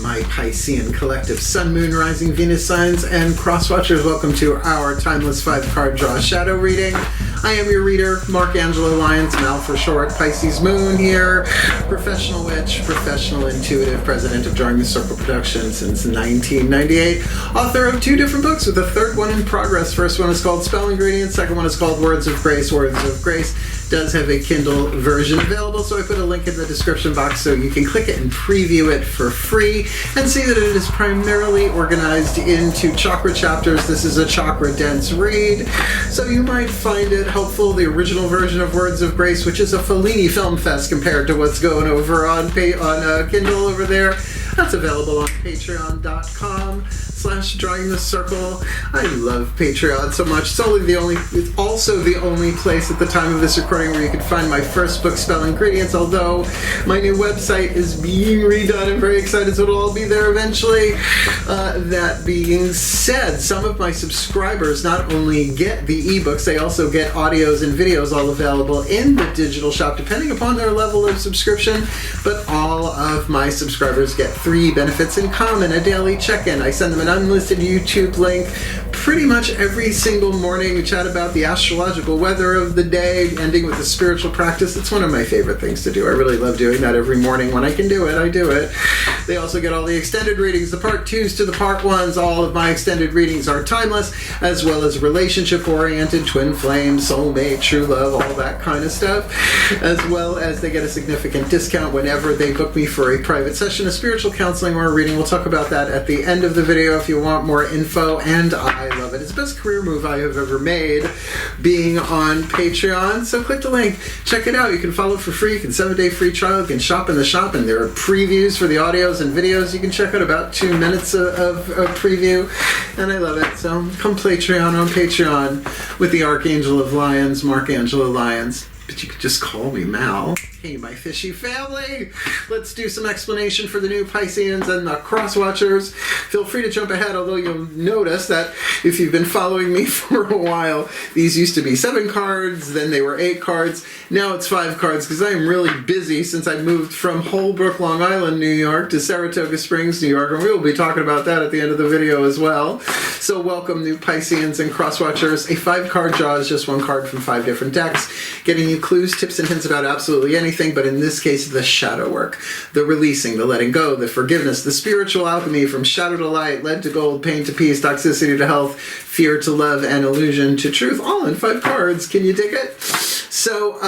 my Piscean collective Sun, Moon, Rising, Venus signs, and crosswatchers. Welcome to our timeless 5-card draw shadow reading. I am your reader, Mark Angelo Lyons, Mal for short, Pisces Moon here, professional witch, professional intuitive, president of Drawing the Circle Productions since 1998, author of 2 different books with a 3rd one in progress. First one is called Spell Ingredients, second one is called Words of Grace. Words of Grace does have a Kindle version available, so I put a link in the description box so you can click it and preview it for free and see that it is primarily organized into chakra chapters. This is a chakra dense read, so you might find it helpful. The original version of Words of Grace, which is a Fellini film fest compared to what's going over on Kindle over there, that's available on patreon.com/drawing the circle. I love Patreon so much. It's also the only place at the time of this recording where you can find my first book, Spell Ingredients, although my new website is being redone. I'm very excited, so it'll all be there eventually. That being said, some of my subscribers not only get the ebooks, they also get audios and videos all available in the digital shop, depending upon their level of subscription. But all of my subscribers get 3 benefits in common: a daily check-in. I send them an unlisted YouTube link pretty much every single morning. We chat about the astrological weather of the day, ending with a spiritual practice. It's one of my favorite things to do. I really love doing that every morning. When I can do it, I do it. They also get all the extended readings, the part 2s to the part 1s. All of my extended readings are timeless, as well as relationship-oriented, twin flame, soulmate, true love, all that kind of stuff. As well as they get a significant discount whenever they book me for a private session, a spiritual counseling or a reading. We'll talk about that at the end of the video if you want more info, and I love it. It's the best career move I have ever made, being on Patreon. So click the link, check it out. You can follow it for free. You can 7-day free trial. You can shop in the shop, and there are previews for the audios and videos. You can check out about 2 minutes of preview, and I love it. So come Patreon on Patreon with the Archangel of Lions, Mark Angelo Lyons. But you could just call me Mal. Hey, my fishy family! Let's do some explanation for the new Pisceans and the crosswatchers. Feel free to jump ahead, although you'll notice that if you've been following me for a while, these used to be 7 cards, then they were 8 cards. Now it's 5 cards because I am really busy since I moved from Holbrook, Long Island, New York to Saratoga Springs, New York, and we will be talking about that at the end of the video as well. So welcome, new Pisceans and crosswatchers. A 5-card draw is just 1 card from 5 different decks, getting you clues, tips, and hints about absolutely anything, but in this case, the shadow work, the releasing, the letting go, the forgiveness, the spiritual alchemy from shadow to light, lead to gold, pain to peace, toxicity to health, fear to love, and illusion to truth, all in 5 cards. Can you dig it? So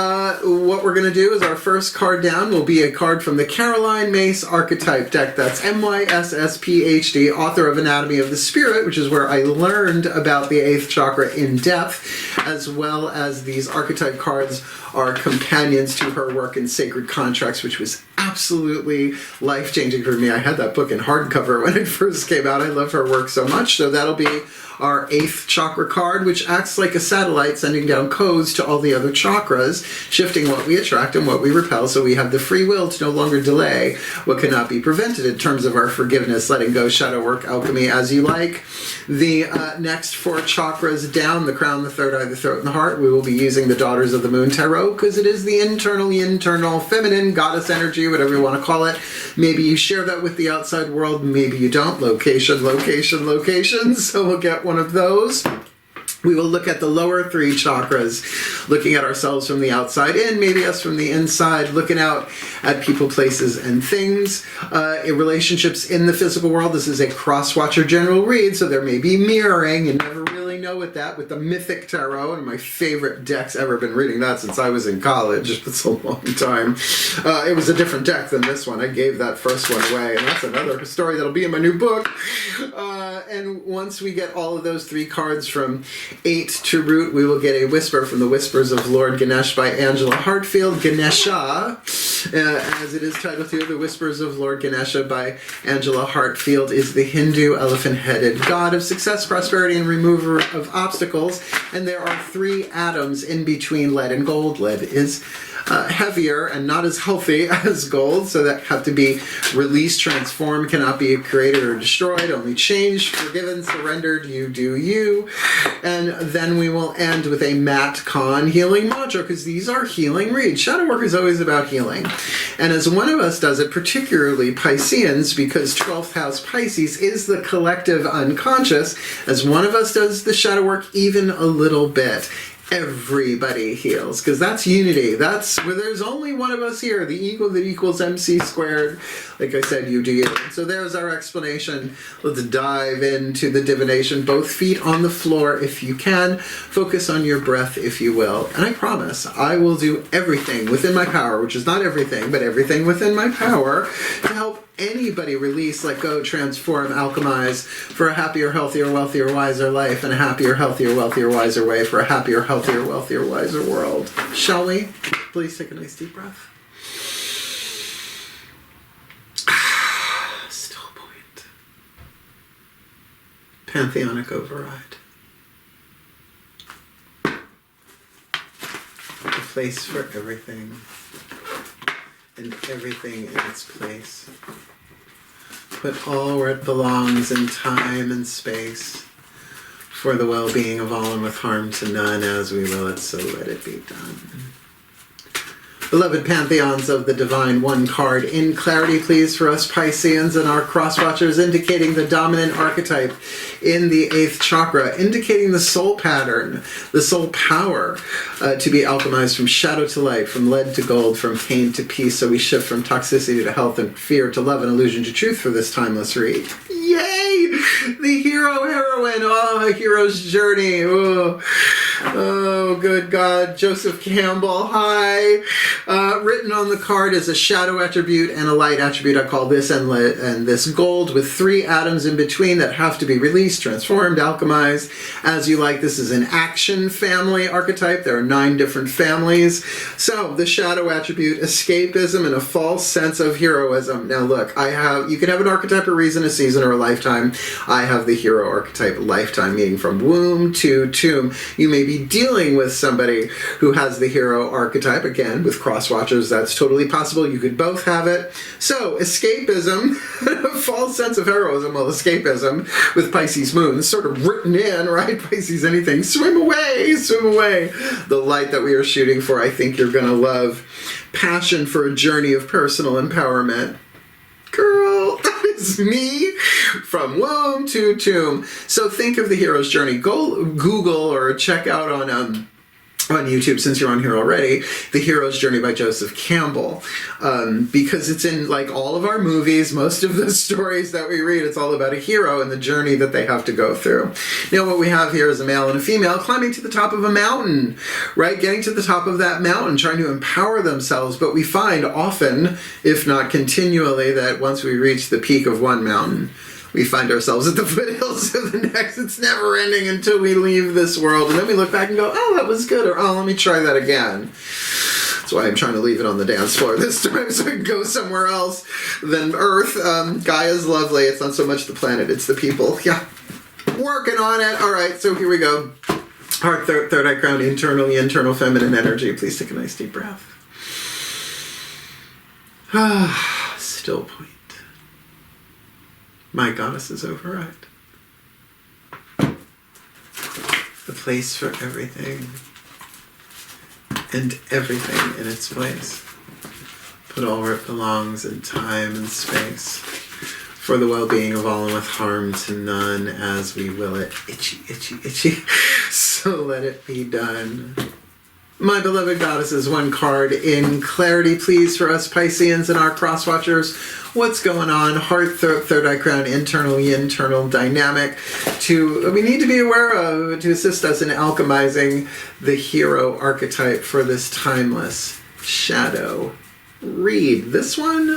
what we're going to do is our first card down will be a card from the Caroline Myss archetype deck. That's Myss PhD, author of Anatomy of the Spirit, which is where I learned about the 8th chakra in depth, as well as these archetype cards are companions to her work in Sacred Contracts, which was absolutely life-changing for me. I had that book in hardcover when it first came out. I love her work so much. So that'll be our 8th chakra card, which acts like a satellite sending down codes to all the other chakras, shifting what we attract and what we repel, so we have the free will to no longer delay what cannot be prevented in terms of our forgiveness, letting go, shadow work, alchemy, as you like. The next 4 chakras down, the crown, the third eye, the throat, and the heart, we will be using the Daughters of the Moon Tarot, because it is the internal, feminine, goddess energy, whatever you want to call it. Maybe you share that with the outside world, maybe you don't. Location, so we'll get one of those. We will look at the lower 3 chakras, looking at ourselves from the outside in, maybe us from the inside, looking out at people, places, and things. In relationships in the physical world, this is a crosswatcher general read, so there may be mirroring, and never really know with that, with the Mythic Tarot, and my favorite deck's ever. Been reading that since I was in college. It's a long time. It was a different deck than this one. I gave that first one away, and that's another story that'll be in my new book. And once we get all of those 3 cards from 8 to root, we will get a whisper from the Whispers of Lord Ganesh by Angela Hartfield. Ganesha, as it is titled here, the Whispers of Lord Ganesha by Angela Hartfield, is the Hindu elephant-headed god of success, prosperity, and remover of obstacles. And there are 3 atoms in between lead and gold. Lead is heavier and not as healthy as gold, so that have to be released, transformed, cannot be created or destroyed, only changed, forgiven, surrendered, you do you. And then we will end with a Matt Kahn healing mantra, because these are healing reads. Shadow work is always about healing. And as one of us does it, particularly Pisceans, because 12th house Pisces is the collective unconscious, as one of us does the shadow work even a little bit, everybody heals, because that's unity. That's where there's only one of us here, the ego that equals MC squared. Like I said, you do you. So there's our explanation. Let's dive into the divination. Both feet on the floor if you can. Focus on your breath if you will. And I promise I will do everything within my power, which is not everything, but everything within my power, to help anybody release, let go, transform, alchemize for a happier, healthier, wealthier, wiser life, and a happier, healthier, wealthier, wiser way for a happier, healthier, wealthier, wiser world. Shall we? Please take a nice deep breath. Still point. Pantheonic override. A place for everything. And everything in its place. Put all where it belongs in time and space, for the well-being of all and with harm to none, as we will it, so let it be done. Beloved pantheons of the divine, one card in clarity, please, for us Pisceans and our cross-watchers, indicating the dominant archetype in the 8th chakra, indicating the soul pattern, the soul power to be alchemized from shadow to light, from lead to gold, from pain to peace. So we shift from toxicity to health and fear to love and illusion to truth for this timeless read. Yay! The hero, heroine, oh, a hero's journey. Oh, good God. Joseph Campbell, hi. Written on the card is a shadow attribute and a light attribute. I call this and this gold, with 3 atoms in between that have to be released, transformed, alchemized, as you like. This is an action family archetype. There are 9 different families. So the shadow attribute, escapism and a false sense of heroism. Now look, you can have an archetype, a reason, a season, or a lifetime. I have the hero archetype, lifetime, meaning from womb to tomb. You may be dealing with somebody who has the hero archetype, again, with cross-watchers, that's totally possible. You could both have it. So, escapism, a false sense of heroism, well, escapism, with Pisces moon, sort of written in, right? Pisces anything, swim away, swim away. The light that we are shooting for, I think you're going to love. Passion for a journey of personal empowerment. Girl, that is me, from womb to tomb. So think of the hero's journey. Go Google or check out on YouTube, since you're on here already, The Hero's Journey by Joseph Campbell, because it's in like all of our movies, most of the stories that we read, it's all about a hero and the journey that they have to go through. Now what we have here is a male and a female climbing to the top of a mountain, right? Getting to the top of that mountain, trying to empower themselves, but we find often, if not continually, that once we reach the peak of one mountain, we find ourselves at the foothills of the next. It's never ending until we leave this world. And then we look back and go, oh, that was good. Or, oh, let me try that again. That's why I'm trying to leave it on the dance floor this time, so I can go somewhere else than Earth. Gaia's lovely. It's not so much the planet, it's the people. Yeah, working on it. All right, so here we go. Heart, third eye crown, internal feminine energy. Please take a nice deep breath. Still point. My goddess's override. The place for everything. And everything in its place. Put all where it belongs in time and space. For the well-being of all and with harm to none, as we will it. Itchy, itchy, itchy. So let it be done. My beloved goddesses, one card in clarity, please, for us Pisceans and our cross-watchers. What's going on? Heart, third eye crown, internal dynamic we need to be aware of to assist us in alchemizing the hero archetype for this timeless shadow read. This one.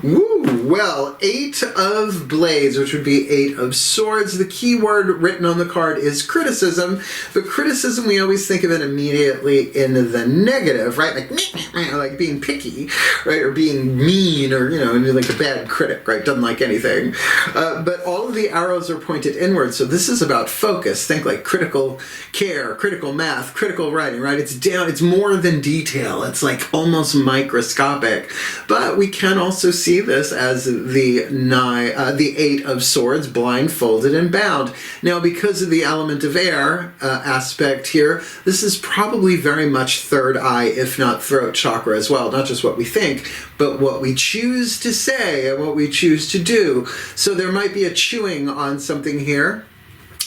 Woo! Well, 8 of blades, which would be 8 of swords. The key word written on the card is criticism, but criticism, we always think of it immediately in the negative, right? Like being picky, right? Or being mean, or, like a bad critic, right? Doesn't like anything. But all of the arrows are pointed inward, so this is about focus. Think like critical care, critical math, critical writing, right? It's more than detail. It's like almost microscopic. But we can also see this as the 8 of swords, blindfolded and bound. Now, because of the element of air aspect here, this is probably very much third eye, if not throat chakra as well. Not just what we think, but what we choose to say and what we choose to do. So there might be a chewing on something here.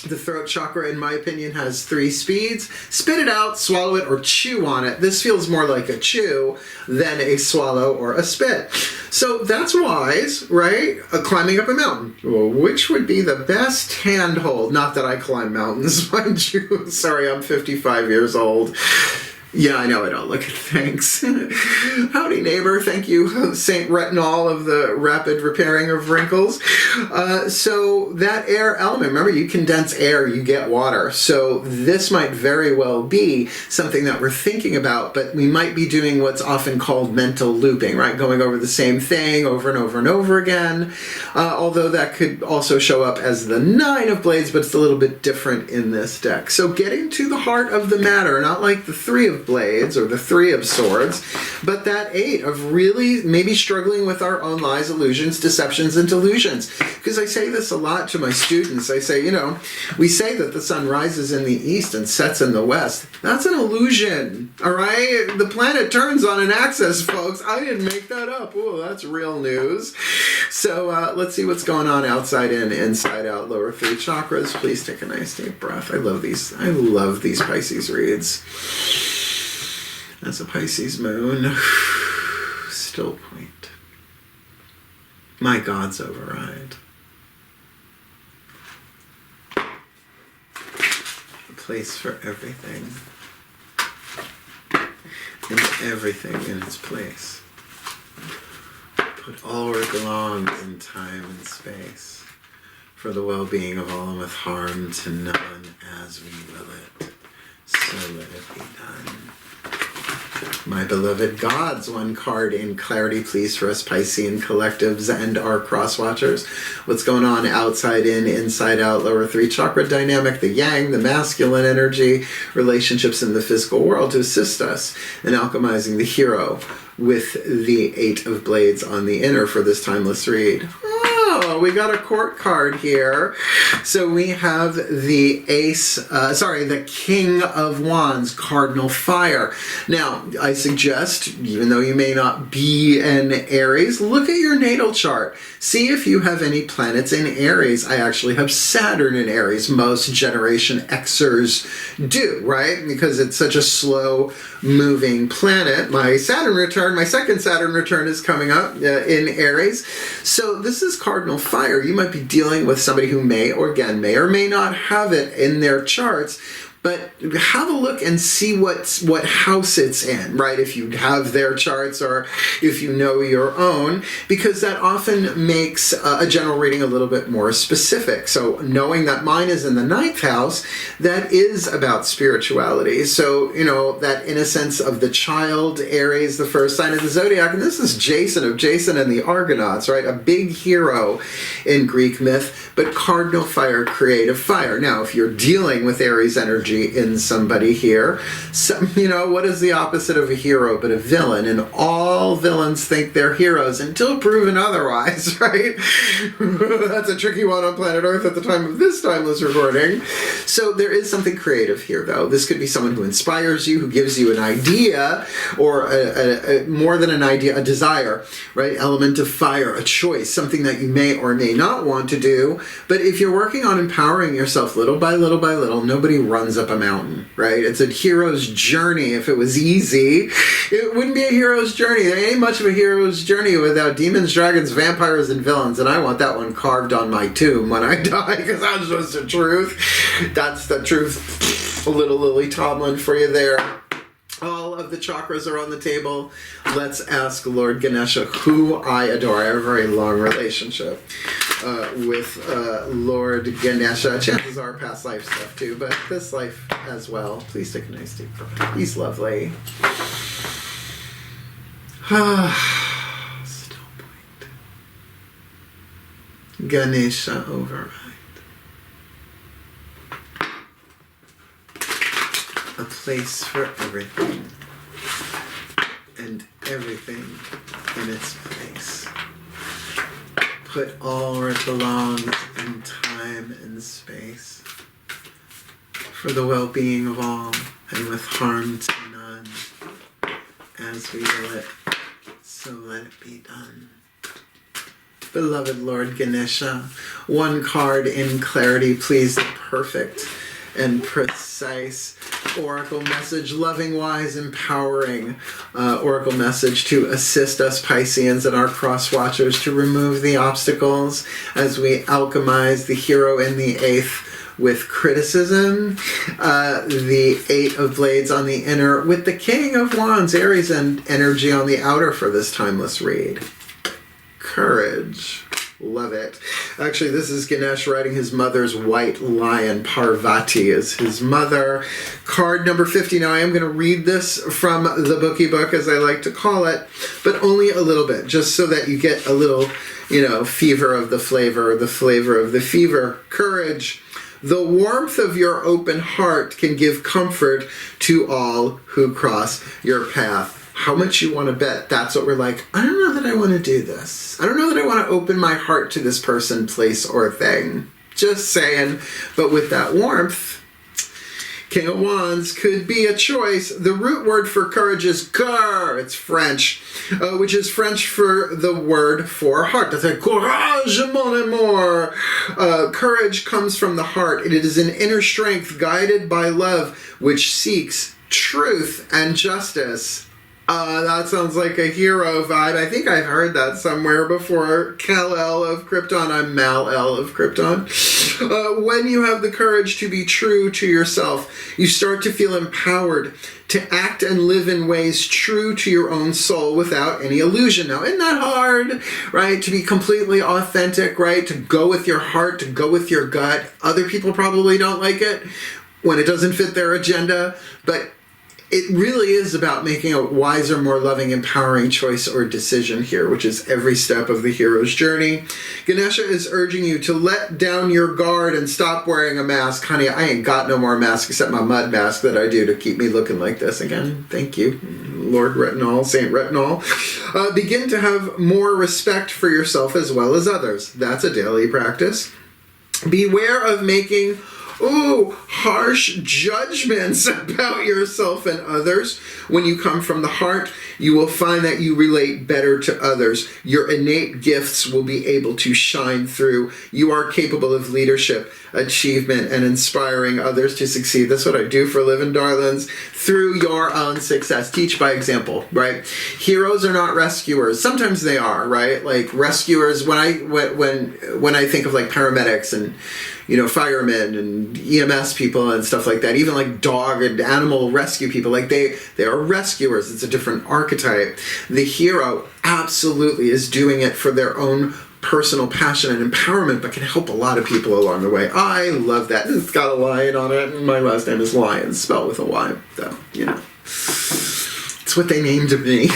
The throat chakra, in my opinion, has 3 speeds. Spit it out, swallow it, or chew on it. This feels more like a chew than a swallow or a spit. So that's wise, right? Climbing up a mountain. Well, which would be the best handhold? Not that I climb mountains, mind you. Sorry, I'm 55 years old. Yeah, I know I don't look at things. Howdy, neighbor. Thank you, Saint Retinol of the rapid repairing of wrinkles. So that air element, remember, you condense air, you get water. So this might very well be something that we're thinking about, but we might be doing what's often called mental looping, right? Going over the same thing over and over and over again. Although that could also show up as the 9 of blades, but it's a little bit different in this deck. So getting to the heart of the matter, not like the 3 of blades or the 3 of swords, but that 8 of really maybe struggling with our own lies, illusions, deceptions, and delusions. Because I say this a lot to my students. I say, we say that the sun rises in the east and sets in the west. That's an illusion, all right? The planet turns on an axis, folks. I didn't make that up. Oh, that's real news. So let's see what's going on outside in, inside out, lower 3 chakras. Please take a nice deep breath. I love these Pisces reads. That's a Pisces moon. Still point. My God's override. A place for everything. And everything in its place. Put all where it belongs in time and space. For the well-being of all and with harm to none as we will it. So let it be done. My beloved gods, 1 card in clarity, please, for us Piscean collectives and our cross-watchers. What's going on outside in, inside out, lower 3 chakra dynamic, the yang, the masculine energy, relationships in the physical world to assist us in alchemizing the hero with the 8 of blades on the inner for this timeless read. We got a court card here. So we have the the King of Wands, Cardinal Fire. Now, I suggest, even though you may not be an Aries, look at your natal chart. See if you have any planets in Aries. I actually have Saturn in Aries. Most Generation Xers do, right? Because it's such a slow moving planet. My second Saturn return is coming up in Aries. So this is Cardinal Fire. You might be dealing with somebody who may or may not have it in their charts, but have a look and see what house it's in, right? If you have their charts or if you know your own, because that often makes a general reading a little bit more specific. So knowing that mine is in the 9th house, that is about spirituality. So, that innocence of the child, Aries, the first sign of the zodiac, and this is Jason of Jason and the Argonauts, right? A big hero in Greek myth, but Cardinal Fire, creative fire. Now, if you're dealing with Aries energy in somebody here, what is the opposite of a hero but a villain? And all villains think they're heroes until proven otherwise, right? That's a tricky one on planet Earth at the time of this timeless recording. So there is something creative here, though. This could be someone who inspires you, who gives you an idea, or a more than an idea, a desire, right? Element of fire, a choice, something that you may or may not want to do. But if you're working on empowering yourself little by little by little, nobody runs up a mountain, right? It's a hero's journey. If it was easy, it wouldn't be a hero's journey. There ain't much of a hero's journey without demons, dragons, vampires, and villains, and I want that one carved on my tomb when I die, because that's just the truth. That's the truth. A little Lily Tomlin for you there. All of the chakras are on the table. Let's ask Lord Ganesha, who I adore. I have a very long relationship with Lord Ganesha. Chances are past life stuff too, but this life as well. Please take a nice deep breath. He's lovely. Still point. Ganesha override. A place for everything, and everything in its place. Put all where it belongs in time and space, for the well-being of all, and with harm to none. As we will it, so let it be done. Beloved Lord Ganesha, one card in clarity, please, the perfect and precise oracle message, loving, wise, empowering oracle message to assist us Pisceans and our cross watchers to remove the obstacles as we alchemize the hero in the 8th with criticism, the 8 of blades on the inner with the King of Wands, Aries, and energy on the outer for this timeless read. Courage. Love it. Actually, this is Ganesh writing his mother's white lion. Parvati is his mother. Card number 50. Now, I am going to read this from the bookie book, as I like to call it, but only a little bit, just so that you get a little, fever of the flavor of the fever. Courage. The warmth of your open heart can give comfort to all who cross your path. How much you want to bet? That's what we're like, I don't know that I want to do this. I don't know that I want to open my heart to this person, place, or thing. Just saying. But with that warmth, King of Wands could be a choice. The root word for courage is cœur. It's French, which is French for the word for heart. That's like, courage, mon amour. Courage comes from the heart. It is an inner strength guided by love, which seeks truth and justice. That sounds like a hero vibe. I think I've heard that somewhere before. Kal-El of Krypton. I'm Mal-El of Krypton. When you have the courage to be true to yourself, you start to feel empowered to act and live in ways true to your own soul without any illusion. Now, isn't that hard, right? To be completely authentic, right? To go with your heart, to go with your gut. Other people probably don't like it when it doesn't fit their agenda, but it really is about making a wiser, more loving, empowering choice or decision here, which is every step of the hero's journey. Ganesha is urging you to let down your guard and stop wearing a mask. Honey, I ain't got no more mask except my mud mask that I do to keep me looking like this. Again, thank you, Lord Retinol, Saint Retinol. Begin to have more respect for yourself as well as others. That's a daily practice. Beware of making harsh judgments about yourself and others. When you come from the heart, you will find that you relate better to others. Your innate gifts will be able to shine through. You are capable of leadership, achievement, and inspiring others to succeed. That's what I do for a living, darlings. Through your own success. Teach by example, right? Heroes are not rescuers. Sometimes they are, right? Like rescuers, when I think of like paramedics and firemen and EMS people and stuff like that, even like dog and animal rescue people, like they are rescuers. It's a different archetype. The hero absolutely is doing it for their own personal passion and empowerment, but can help a lot of people along the way. I love that. It's got a lion on it, and my last name is Lion, spelled with a Y, so, It's what they named me.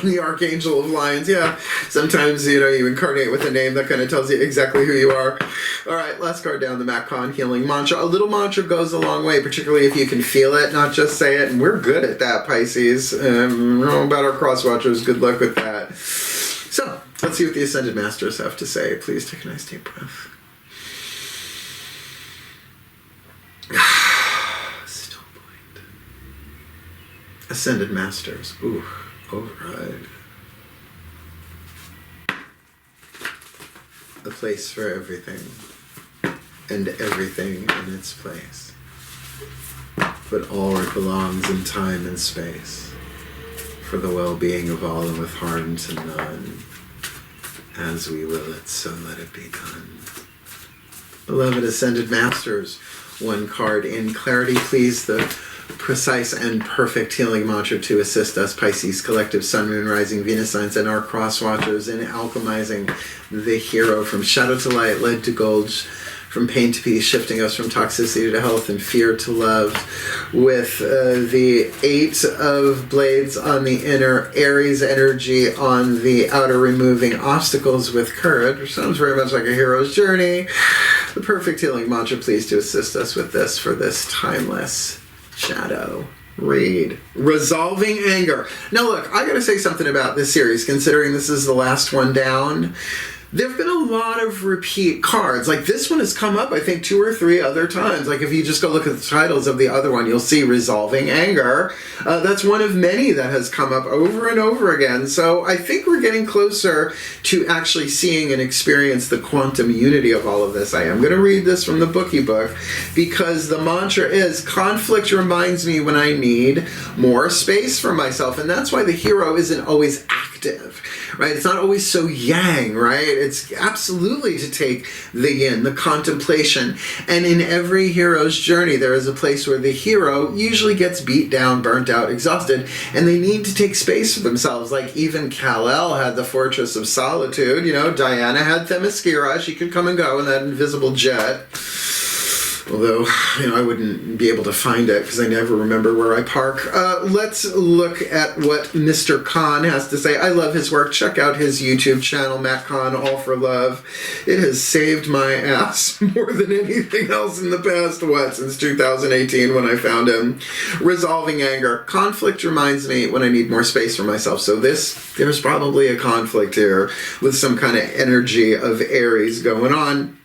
The Archangel of Lions. Yeah. Sometimes, you incarnate with a name that kind of tells you exactly who you are. All right, last card down, the Macon Healing Mantra. A little mantra goes a long way, particularly if you can feel it, not just say it. And we're good at that, Pisces. About our cross watchers. Good luck with that. So, let's see what the Ascended Masters have to say. Please take a nice deep breath. Still point. Ascended Masters. Ooh, override. A place for everything, and everything in its place. But all where it belongs in time and space, for the well-being of all and with harm to none. As we will it, so let it be done. Beloved Ascended Masters, one card in clarity, please, the precise and perfect healing mantra to assist us, Pisces, collective sun, moon, rising, Venus signs, and our cross watchers in alchemizing the hero from shadow to light, lead to gold, from pain to peace, shifting us from toxicity to health and fear to love, with the 8 of blades on the inner, Aries energy on the outer, removing obstacles with courage, which sounds very much like a hero's journey. The perfect healing mantra, please, to assist us with this for this timeless shadow read. Resolving anger. Now look, I gotta say something about this series, considering this is the last one down. There have been a lot of repeat cards. Like this one has come up, I think, 2 or 3 other times. Like if you just go look at the titles of the other one, you'll see Resolving Anger. That's one of many that has come up over and over again. So I think we're getting closer to actually seeing and experience the quantum unity of all of this. I am going to read this from the Bookie Book because the mantra is, conflict reminds me when I need more space for myself. And that's why the hero isn't always active, right? It's not always so yang, right? It's absolutely to take the yin, the contemplation. And in every hero's journey, there is a place where the hero usually gets beat down, burnt out, exhausted, and they need to take space for themselves. Like even Kal-El had the Fortress of Solitude. You know, Diana had Themyscira. She could come and go in that invisible jet. Although, you know, I wouldn't be able to find it because I never remember where I park. Let's look at what Mr. Khan has to say. I love his work. Check out his YouTube channel, Matt Khan, All for Love. It has saved my ass more than anything else in the past, since 2018 when I found him. Resolving anger. Conflict reminds me when I need more space for myself. So there's probably a conflict here with some kind of energy of Aries going on.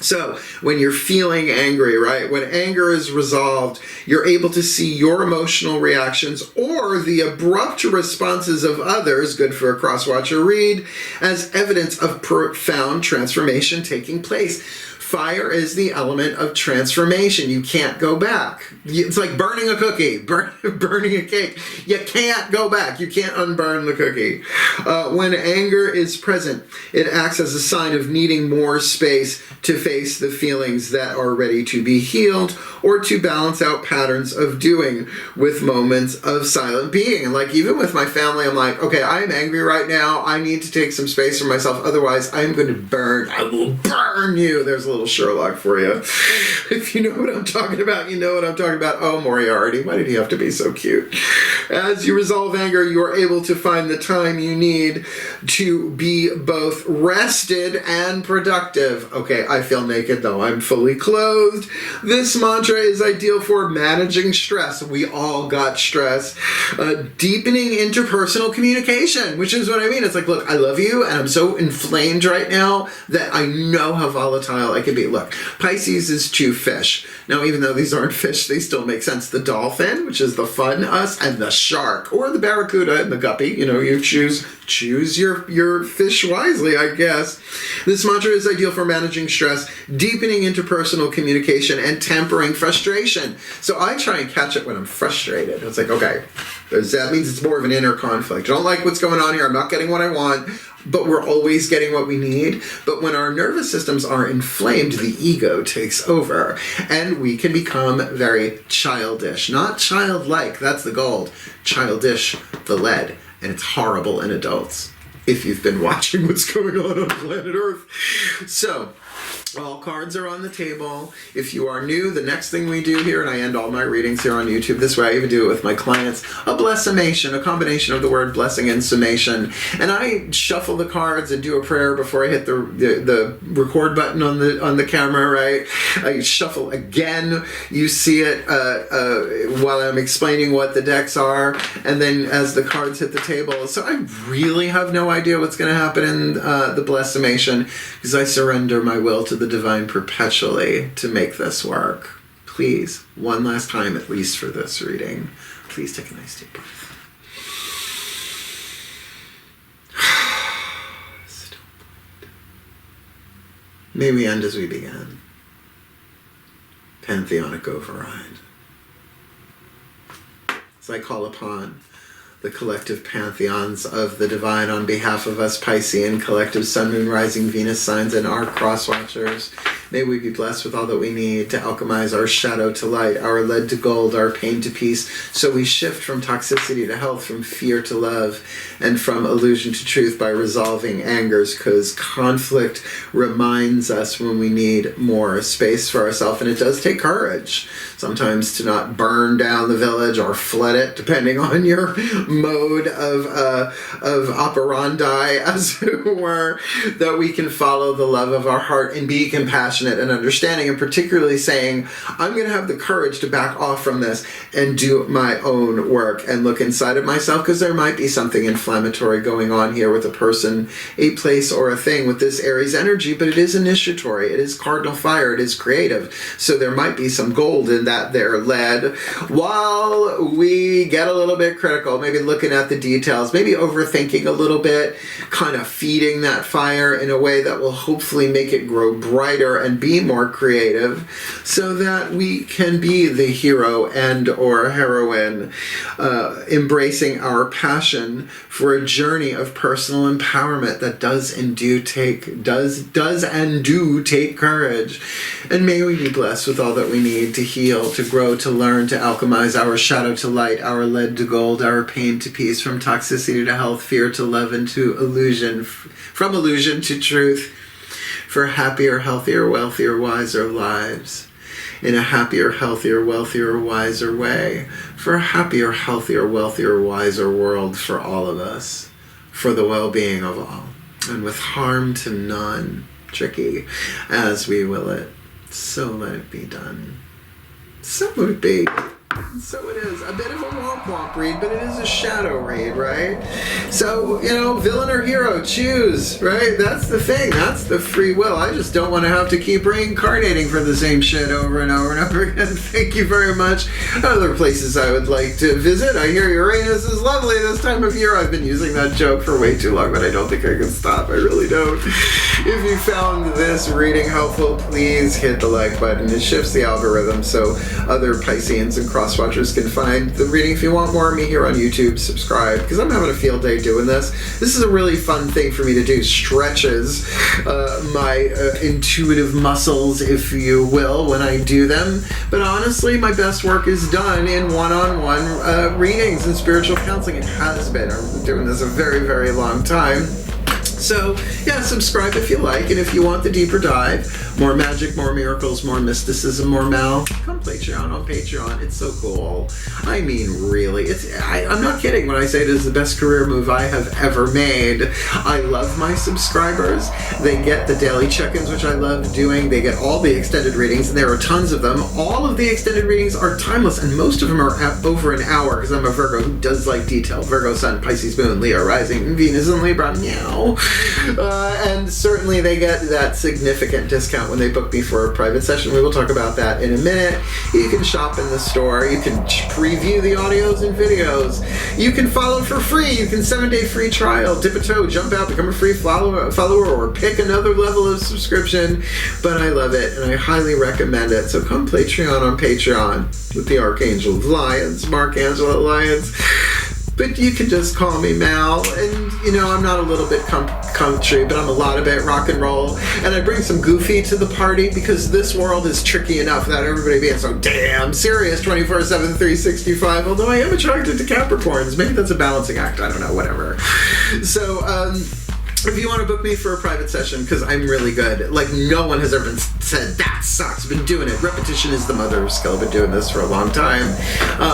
So when you're feeling angry, right, when anger is resolved, you're able to see your emotional reactions or the abrupt responses of others, good for a cross-watcher read, as evidence of profound transformation taking place. Fire is the element of transformation. You can't go back. It's like burning a cookie, burning a cake. You can't go back. You can't unburn the cookie. When anger is present, it acts as a sign of needing more space to face the feelings that are ready to be healed or to balance out patterns of doing with moments of silent being. And like even with my family, I'm like, okay, I'm angry right now. I need to take some space for myself. Otherwise, I'm going to burn. I will burn you. There's a little Sherlock for you. If you know what I'm talking about, you know what I'm talking about. Oh, Moriarty, why did he have to be so cute? As you resolve anger, you are able to find the time you need to be both rested and productive. Okay, I feel naked though I'm fully clothed. This mantra is ideal for managing stress. We all got stress. Deepening interpersonal communication, which is what I mean. It's like, look, I love you and I'm so inflamed right now that I know how volatile I can be. Look, Pisces is 2 fish. Now, even though these aren't fish, they still make sense. The dolphin, which is the fun us, and the shark, or the barracuda and the guppy. You know, you choose your fish wisely, I guess. This mantra is ideal for managing stress, deepening interpersonal communication, and tempering frustration. So I try and catch it when I'm frustrated. It's like, okay, that means it's more of an inner conflict. I don't like what's going on here. I'm not getting what I want, but we're always getting what we need. But when our nervous systems are inflamed, the ego takes over, and we can become very childish. Not childlike, that's the gold. Childish, the lead. And it's horrible in adults, if you've been watching what's going on planet Earth. So, all cards are on the table. If you are new, the next thing we do here, and I end all my readings here on YouTube this way, I even do it with my clients, a blessimation, a combination of the word blessing and summation. And I shuffle the cards and do a prayer before I hit the record button on the camera, right? I shuffle again. You see it while I'm explaining what the decks are, and then as the cards hit the table. So I really have no idea what's going to happen in the blessimation, because I surrender my will to the divine perpetually to make this work. Please, one last time at least for this reading, please take a nice deep breath. May we end as we began. Pantheonic override. As I call upon the collective pantheons of the divine on behalf of us Piscean collective sun, moon, rising, Venus signs and our cross watchers, May we be blessed with all that we need to alchemize our shadow to light, our lead to gold, our pain to peace, so we shift from toxicity to health, from fear to love, and from illusion to truth by resolving angers, because conflict reminds us when we need more space for ourselves, and it does take courage sometimes to not burn down the village or flood it, depending on your mode of operandi, as it were, that we can follow the love of our heart and be compassionate and understanding, and particularly saying, I'm going to have the courage to back off from this and do my own work and look inside of myself, because there might be something inflammatory going on here with a person, a place, or a thing with this Aries energy, but it is initiatory, it is cardinal fire, it is creative, so there might be some gold in that there lead, while we get a little bit critical, maybe looking at the details, maybe overthinking a little bit, kind of feeding that fire in a way that will hopefully make it grow brighter and be more creative, so that we can be the hero and or heroine, embracing our passion for a journey of personal empowerment that does and do take courage. And may we be blessed with all that we need to heal, to grow, to learn, to alchemize our shadow to light, our lead to gold, our pain to peace, from toxicity to health, fear to love, and to illusion, from illusion to truth, for happier, healthier, wealthier, wiser lives, in a happier, healthier, wealthier, wiser way, for a happier, healthier, wealthier, wiser world for all of us, for the well-being of all, and with harm to none, tricky as we will it. So let it be done. So would it be. So it is. A bit of a womp-womp read, but it is a shadow read, right? So, villain or hero, choose, right? That's the thing. That's the free will. I just don't want to have to keep reincarnating for the same shit over and over and over again. Thank you very much. Other places I would like to visit. I hear Uranus is lovely this time of year. I've been using that joke for way too long, but I don't think I can stop. I really don't. If you found this reading helpful, please hit the like button. It shifts the algorithm so other Pisceans and cross-watchers can find the reading. If you want more of me here on YouTube, subscribe, because I'm having a field day doing this. This is a really fun thing for me to do. Stretches my intuitive muscles, if you will, when I do them. But honestly, my best work is done in one-on-one readings and spiritual counseling. It has been. I've been doing this a very, very long time. So, yeah, subscribe if you like, and if you want the deeper dive, more magic, more miracles, more mysticism, more Mal, come Patreon on Patreon. It's so cool. I mean, really, I'm not kidding when I say it is the best career move I have ever made. I love my subscribers. They get the daily check-ins, which I love doing. They get all the extended readings, and there are tons of them. All of the extended readings are timeless, and most of them are over an hour, because I'm a Virgo who does like detail. Virgo Sun, Pisces Moon, Leo Rising, and Venus in Libra. Meow. And certainly they get that significant discount when they book me for a private session. We will talk about that in a minute. You can shop in the store. You can preview the audios and videos. You can follow for free. You can 7-day free trial. Dip a toe, jump out, become a free follower, or pick another level of subscription. But I love it, and I highly recommend it. So come Patreon on Patreon with the Archangel of Lions, Markangel of Lions. But you can just call me Mal, and I'm not a little bit country, but I'm a lot of it rock and roll, and I bring some goofy to the party, because this world is tricky enough without everybody being so damn serious 24/7, 365, although I am attracted to Capricorns. Maybe that's a balancing act, I don't know, whatever. So, if you want to book me for a private session, because I'm really good, like no one has ever said, that sucks, been doing it. Repetition is the mother of skill. I've been doing this for a long time.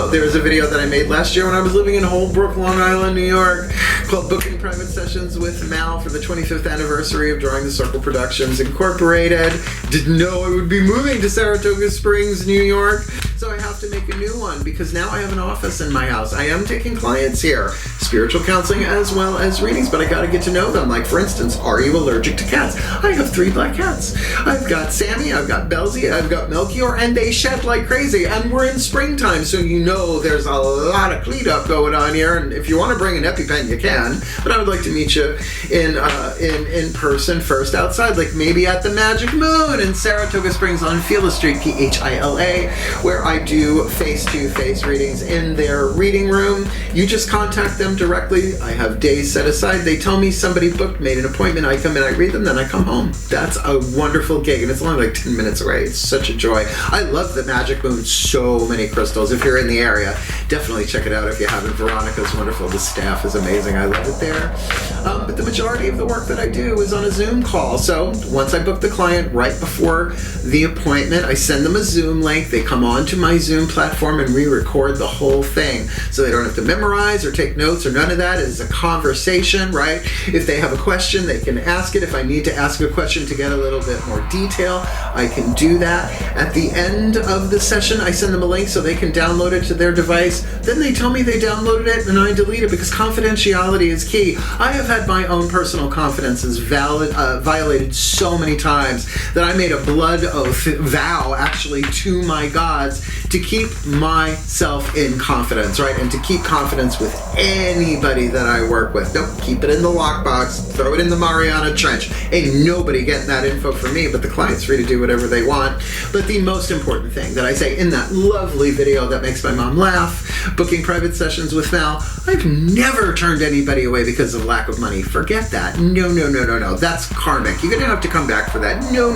There was a video that I made last year when I was living in Holbrook, Long Island, New York, called Booking Private Sessions with Mal for the 25th anniversary of Drawing the Circle Productions Incorporated. Didn't know I would be moving to Saratoga Springs, New York, so I have to make a new one, because now I have an office in my house. I am taking clients here, spiritual counseling as well as readings, but I got to get to know them. Like, for instance, are you allergic to cats? I have 3 black cats. I've got Sammy, I've got Belzy, I've got Melchior, and they shed like crazy. And we're in springtime, so there's a lot of clean up going on here. And if you want to bring an EpiPen, you can. But I would like to meet you in person first, outside, like maybe at the Magic Moon in Saratoga Springs on Phila Street, PHILA, where I do do face-to-face readings in their reading room. You just contact them directly. I have days set aside. They tell me somebody booked, made an appointment. I come in, I read them, then I come home. That's a wonderful gig, and it's only like 10 minutes away. It's such a joy. I love the Magic Moon. So many crystals. If you're in the area, definitely check it out if you haven't. Veronica's wonderful. The staff is amazing. I love it there. But the majority of the work that I do is on a Zoom call. So once I book the client right before the appointment, I send them a Zoom link. They come onto my Zoom platform and we record the whole thing. So they don't have to memorize or take notes or none of that. It is a conversation, right? If they have a question, they can ask it. If I need to ask a question to get a little bit more detail, I can do that. At the end of the session, I send them a link so they can download it to their device. Then they tell me they downloaded it and I delete it because confidentiality is key. I have had my own personal confidences violated so many times that I made a blood oath vow actually to my gods to keep myself in confidence, right? And to keep confidence with anybody that I work with. Don't keep it in the lockbox, throw it in the Mariana Trench. Ain't nobody getting that info from me, but the client's free to do whatever they want. But the most important thing that I say in that lovely video that makes my mom laugh, booking private sessions with Val, I've never turned anybody away because of lack of money. Forget that. No. That's karmic. You're gonna have to come back for that. No.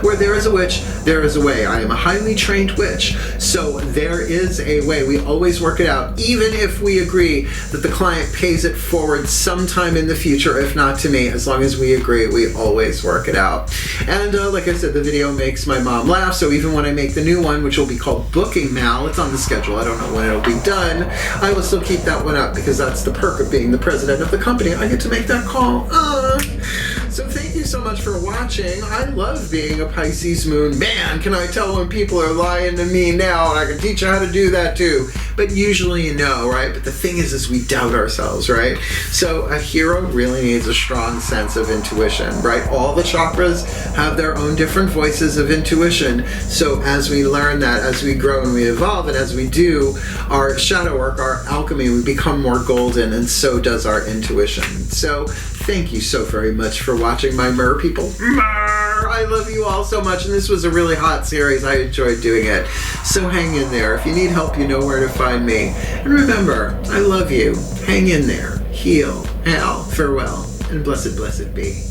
Where there is a witch, there is a way. I am a highly trained witch, so there is a way. We always work it out, even if we agree that the client pays it forward sometime in the future, if not to me. As long as we agree, we always work it out. And like I said, the video makes my mom laugh, so even when I make the new one, which will be called Booking Mal, it's on the schedule. I don't know when it'll be done. I will still keep that one up because that's the perk of being the president of the company. I get to make that call. So thank you so much for watching. I love being a Pisces moon. Man, can I tell when people are lying to me now, and I can teach you how to do that too. But usually you know, right? But the thing is we doubt ourselves, right? So a hero really needs a strong sense of intuition, right? All the chakras have their own different voices of intuition. So as we learn that, as we grow and we evolve, and as we do our shadow work, our alchemy, we become more golden, and so does our intuition. So thank you so very much for watching, my mer people. I love you all so much, and this was a really hot series. I enjoyed doing it. So hang in there. If you need help, you know where to find me. And remember, I love you. Hang in there. Heal, hail, farewell, and blessed, blessed be.